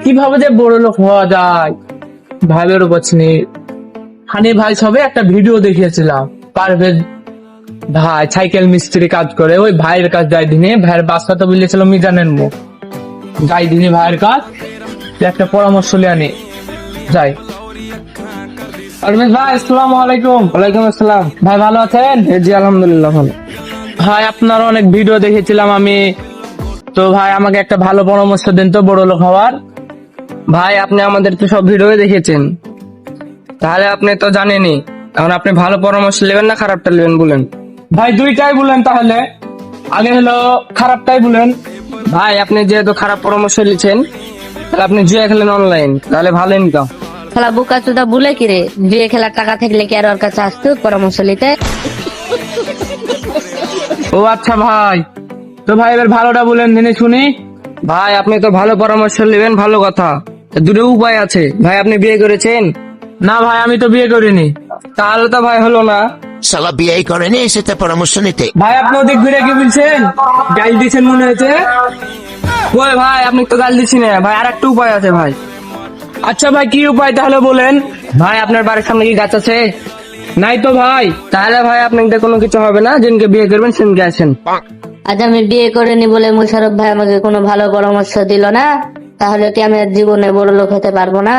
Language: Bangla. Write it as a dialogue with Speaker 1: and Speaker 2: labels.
Speaker 1: কিভাবে যে বড় লোক হওয়া যায় ভাবের বছনি। হানি ভাই সবে একটা ভিডিও দেখিয়েছিলাম, পারভেজ ভাই সাইকেল মিস্ত্রি কাজ করে, ওই ভাইয়ের কাজ যাই দিনে ভাইয়ের বাসা তো বলেছিল মিজানের মুখ যাই দিনে ভাইয়ের কাজ একটা পরামর্শ লিয়ে আনি যাই। পারভেজ ভাই আসসালামু আলাইকুম।
Speaker 2: ওয়ালাইকুম আসসালাম।
Speaker 1: ভাই ভালো আছেন?
Speaker 2: জি আলহামদুলিল্লাহ ভালো।
Speaker 1: ভাই আপনার অনেক ভিডিও দেখেছিলাম আমি, তো ভাই আমাকে একটা ভালো পরামর্শ দেন তো বড় লোক হওয়ার।
Speaker 2: ভাই আপনি আমাদের তো সব ভিডিও দেখেছেন, তাহলে আপনি তো জানেনই। এখন আপনি ভালো পরামর্শ নেবেন না খারাপটা নেবেন বলেন?
Speaker 1: ভাই দুইটাই বলেন তাহলে, আগে হলো খারাপটাই বলেন।
Speaker 2: ভাই আপনি যেহেতু খারাপ পরামর্শ নিচ্ছেন, তাহলে আপনি জুয়া খেলেন অনলাইন, তাহলে ভালো ইনকাম।
Speaker 3: খেলা বোকা চোদা বলে কি রে, বিয়ে খেলার টাকা থাকলে কি আর ওর কাছে আসতো পরামর্শ নিতে?
Speaker 1: ও আচ্ছা ভাই, তো ভাই এবার ভালোটা বলেন দিনে শুনি।
Speaker 2: ভাই আপনি তো ভালো পরামর্শ নেবেন, ভালো কথা। দুটো উপায় আছে। ভাই আপনি বিয়ে করেছেন?
Speaker 1: না ভাই আমি তো বিয়ে করিনি।
Speaker 2: তাহলে তো ভাই হলো না।
Speaker 4: শালা বিয়ে করেনি এসেছে পরামর্শ নিতে।
Speaker 1: ভাই আপনি ওদিক ঘুরে কি বলছেন? গাল দিয়েছেন মনে হয়েছে।
Speaker 2: ওই ভাই আপনি তো গাল দিচ্ছি না ভাই, আর একটা উপায় আছে ভাই।
Speaker 1: আচ্ছা ভাই কি উপায় তাহলে বলেন।
Speaker 2: ভাই আপনার বাড়ির সামনে কি গাছ আছে?
Speaker 1: নাই তো ভাই।
Speaker 2: তাহলে ভাই আপনাকে কোনো কিছু হবে না, যেদিনকে বিয়ে করবেন সেদিনকে আসেন।
Speaker 3: আজ আমি বিয়ে করিনি বলে মুশারফ ভাই আমাকে কোনো ভালো পরামর্শ দিল না, তাহলে কি আমি আর জীবনে বড় লোক হতে পারবো না?